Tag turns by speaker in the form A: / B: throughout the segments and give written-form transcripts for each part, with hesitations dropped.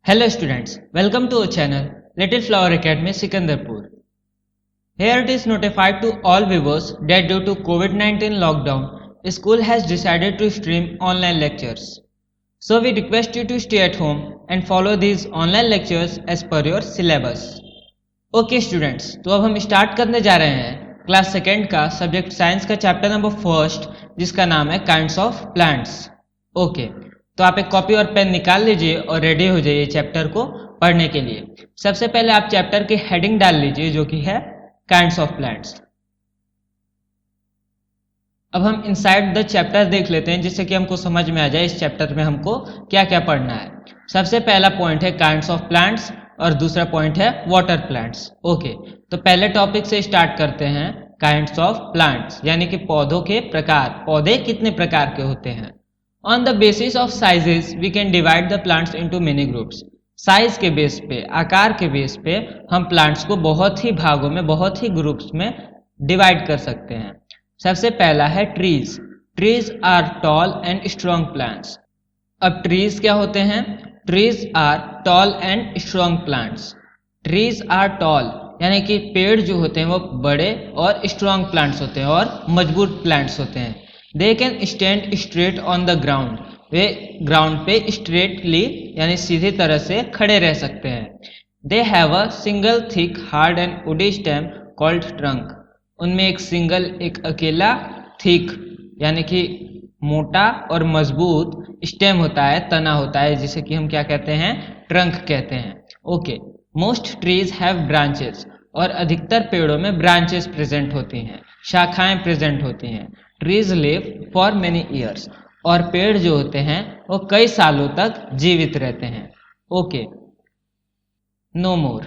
A: Hello students, welcome to our channel Little Flower Academy Sikandarpur. Here it is notified to all viewers that due to COVID-19 lockdown, school has decided to stream online lectures. So we request you to stay at home and follow these online lectures as per your syllabus. Okay students, तो अब हम start करने जा रहे हैं class second का subject science का chapter number first जिसका नाम है काइंड्स ऑफ प्लांट्स. ओके, तो आप एक कॉपी और पेन निकाल लीजिए और रेडी हो जाइए चैप्टर को पढ़ने के लिए. सबसे पहले आप चैप्टर की हेडिंग डाल लीजिए जो कि है काइंड्स ऑफ प्लांट्स. अब हम इनसाइड द चैप्टर देख लेते हैं जिससे कि हमको समझ में आ जाए इस चैप्टर में हमको क्या क्या पढ़ना है. सबसे पहला पॉइंट है काइंड्स ऑफ प्लांट्स और दूसरा पॉइंट है वाटर प्लांट्स. ओके, तो पहले टॉपिक से स्टार्ट करते हैं काइंड्स ऑफ प्लांट्स यानी कि पौधों के प्रकार. पौधे कितने प्रकार के होते हैं. On the basis of sizes, we can divide the plants into many groups. Size के बेस पे, आकार के बेस पे हम प्लांट्स को बहुत ही भागों में, बहुत ही ग्रुप्स में डिवाइड कर सकते हैं. सबसे पहला है trees. Trees are tall and strong plants. अब ट्रीज क्या होते हैं. Trees are tall and strong plants. Trees are tall यानी कि पेड़ जो होते हैं वो बड़े और स्ट्रॉन्ग प्लांट्स होते हैं और मजबूत प्लांट्स होते हैं. They can stand straight on the ground. Way ground पे स्ट्रेटली यानी सीधी तरह से खड़े रह सकते हैं. They have a single thick hard and woody stem called trunk. उनमें एक सिंगल, एक अकेला थिक यानी कि मोटा और मजबूत स्टेम होता है, तना होता है, जिसे कि हम क्या कहते हैं, ट्रंक कहते हैं. Okay, most trees have branches. और अधिकतर पेड़ों में ब्रांचेस प्रेजेंट होती हैं, शाखाएं प्रेजेंट होती हैं. Trees live for many years. और पेड़ जो होते हैं वो कई सालों तक जीवित रहते हैं. Okay, no more.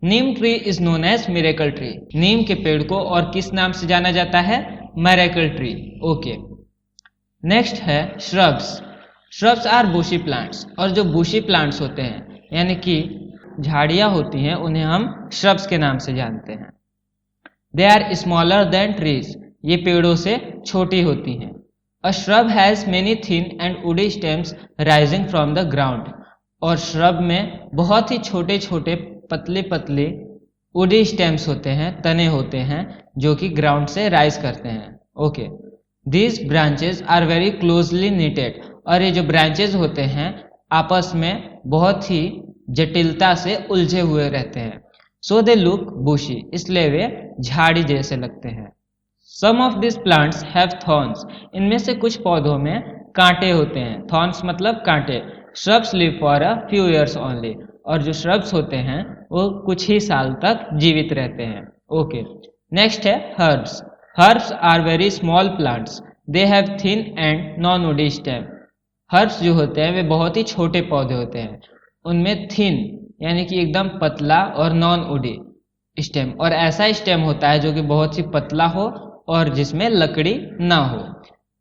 A: Neem tree is known as miracle tree. नीम के पेड़ को और किस नाम से जाना जाता है, मिरेकल ट्री. ओके, नेक्स्ट है shrubs. Shrubs are bushy plants. और जो बुशी प्लांट्स होते हैं यानी कि झाड़ियां होती हैं उन्हें हम श्रब्स के नाम से जानते हैं. They are smaller than trees. ये पेड़ों से छोटी होती हैं. A shrub has many thin and woody stems rising from the ground. और श्रब में बहुत ही छोटे छोटे पतले पतले वुडी स्टेम्स होते हैं, तने होते हैं जो कि ग्राउंड से राइज करते हैं. Okay, these branches are very closely knitted. और ये जो ब्रांचेस होते हैं आपस में बहुत ही जटिलता से उलझे हुए रहते हैं. सो दे लुक बुशी. इसलिए वे झाड़ी जैसे लगते हैं. Some of these plants have thorns. इनमें से कुछ पौधों में कांटे होते हैं. Thorns मतलब कांटे. Shrubs live for a few years only. और जो shrubs होते हैं वो कुछ ही साल तक जीवित रहते हैं. Okay. Next है herbs. Herbs are very small plants. They have thin and non-woody stem. Herbs जो होते हैं वे बहुत ही छोटे पौधे होते हैं. उनमें thin यानी कि एकदम पतला और non-woody stem. और ऐसा स्टेम होता है जो कि बहुत ही पतला हो और जिसमें लकड़ी ना हो.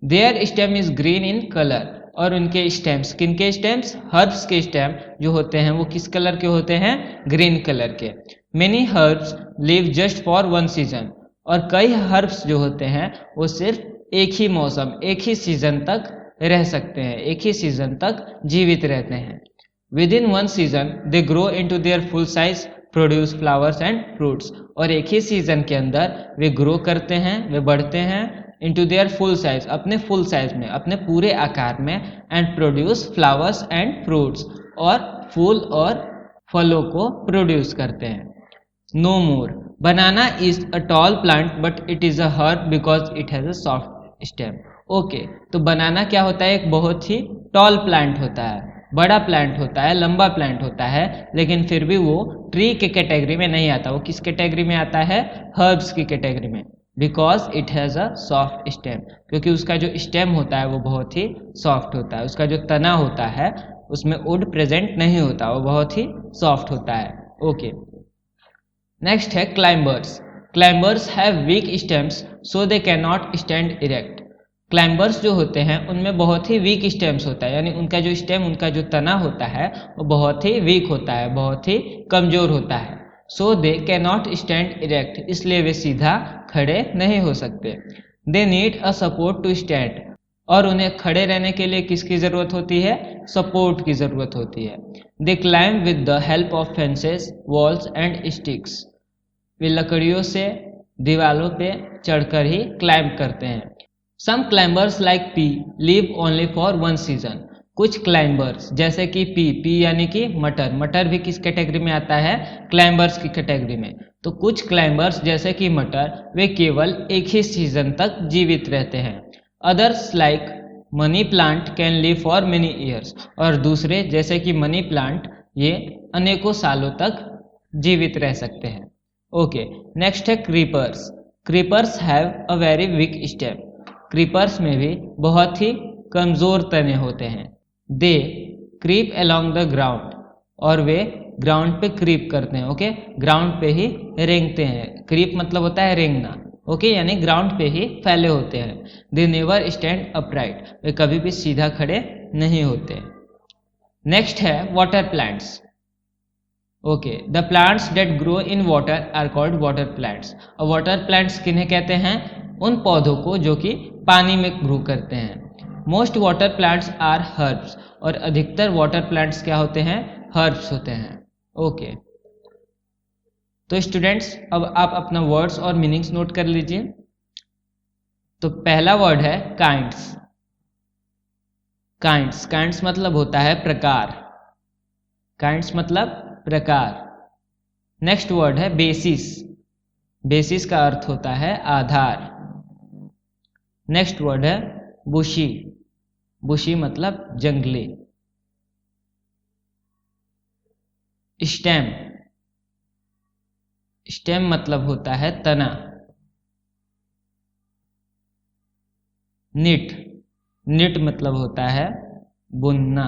A: There stem is green in colour. और उनके स्टेम्स, किनके स्टेम्स, हर्ब्स के स्टेम जो होते हैं वो किस कलर के होते हैं, ग्रीन कलर के. Many herbs live just for one season. और कई हर्ब्स जो होते हैं वो सिर्फ एक ही मौसम, एक ही सीजन तक रह सकते हैं, एक ही सीजन तक जीवित रहते हैं. Within one season they grow into their full size, produce flowers and fruits. और एक ही सीजन के अंदर वे ग्रो करते हैं, वे बढ़ते हैं इनटू देयर फुल साइज, अपने फुल साइज में, अपने पूरे आकार में. And produce flowers and fruits. और फूल और फलों को प्रोड्यूस करते हैं. No more. Banana is a tall plant but it is a herb because it has a soft stem. Okay, तो बनाना क्या होता है, एक बहुत ही टॉल प्लांट होता है, बड़ा प्लांट होता है, लंबा प्लांट होता है, लेकिन फिर भी वो ट्री के कैटेगरी में नहीं आता. वो किस कैटेगरी में आता है, हर्ब्स की कैटेगरी में. Because it has a soft stem. क्योंकि उसका जो स्टेम होता है वो बहुत ही सॉफ्ट होता है. उसका जो तना होता है उसमें वुड प्रेजेंट नहीं होता, वो बहुत ही सॉफ्ट होता है. ओके, नेक्स्ट है climbers. Climbers have week stems so they can not stand erect. Climbers जो होते हैं उनमें बहुत ही वीक स्टेम्स होता है, यानी उनका जो स्टेम, उनका जो तना होता है वो बहुत ही वीक होता है, बहुत ही कमजोर होता है. So they can not stand erect. इसलिए वे सीधा खड़े नहीं हो सकते. They need a support to stand. और उन्हें खड़े रहने के लिए किसकी ज़रूरत होती है? सपोर्ट की ज़रूरत होती है। They climb with the help of fences, walls and sticks. वे लकड़ियों से दीवालों पे चढ़कर ही क्लाइंब करते हैं। Some climbers like pea live only for one season. कुछ क्लाइंबर्स जैसे कि पी यानी कि मटर, मटर भी किस कैटेगरी में आता है? क्लाइंबर्स की कैटेगरी में। तो कुछ क्लाइंबर्स जैसे कि मटर वे केवल एक ही सीजन तक जीवित रहते हैं। Others like money plant can live for many years. और दूसरे जैसे कि मनी प्लांट ये अनेकों सालों तक जीवित रह सकते हैं। ओके, नेक्स्ट है creepers. Creepers have a very weak stem. Creepers में भी बहुत ही कमजोर तने होते हैं। दे क्रीप अलोंग द ग्राउंड। और वे ग्राउंड पे क्रीप करते हैं। ओके, ग्राउंड पे ही रेंगते हैं। क्रीप मतलब होता है रेंगना। ओके, यानी ग्राउंड पे ही फैले होते हैं। They never stand upright. वे कभी भी सीधा खड़े नहीं होते। नेक्स्ट है water plants. Okay, the plants that grow in water are called water plants. और वाटर प्लांट्स किन्हें कहते हैं? उन पौधों को जो कि पानी में ग्रो करते हैं। Most water plants are herbs. और अधिकतर वाटर प्लांट्स क्या होते हैं? हर्ब्स होते हैं। ओके, तो स्टूडेंट्स अब आप अपना वर्ड्स और मीनिंग्स नोट कर लीजिए। तो पहला वर्ड है काइंड्स। काइंड्स, काइंड्स मतलब होता है प्रकार। काइंड्स मतलब प्रकार। नेक्स्ट वर्ड है बेसिस। बेसिस का अर्थ होता है आधार। नेक्स्ट वर्ड है बुशी। बुशी मतलब जंगली। स्टेम। स्टेम मतलब होता है तना। निट। निट मतलब होता है बुनना।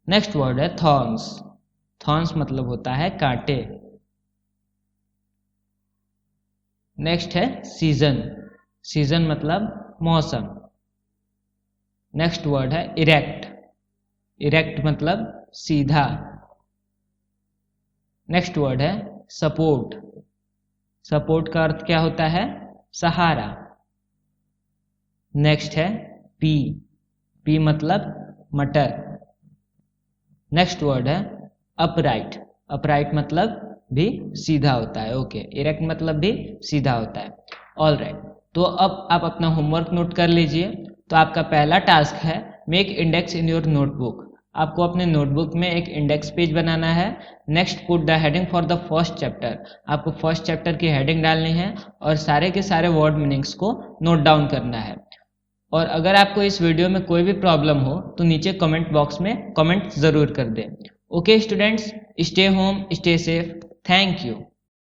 A: नेक्स्ट वर्ड है थॉर्न्स। थॉर्न्स मतलब होता है कांटे। नेक्स्ट है सीजन। सीजन मतलब मौसम। नेक्स्ट वर्ड है इरेक्ट। इरेक्ट मतलब सीधा। नेक्स्ट वर्ड है सपोर्ट। सपोर्ट का अर्थ क्या होता है? सहारा। नेक्स्ट है पी। पी मतलब मटर। नेक्स्ट वर्ड है अपराइट। अपराइट मतलब भी सीधा होता है। ओके, इरेक्ट मतलब भी सीधा होता है। ऑल राइट, तो अब आप अपना होमवर्क नोट कर लीजिए। तो आपका पहला टास्क है make index in your notebook. आपको अपने नोटबुक में एक इंडेक्स पेज बनाना है। Next put the heading for the first chapter. आपको फर्स्ट चैप्टर की हेडिंग डालनी है और सारे के सारे वर्ड मीनिंग्स को नोट डाउन करना है। और अगर आपको इस वीडियो में कोई भी प्रॉब्लम हो तो नीचे कमेंट बॉक्स में कमेंट ज़रूर कर दें। Okay students, stay home, stay safe. Thank you.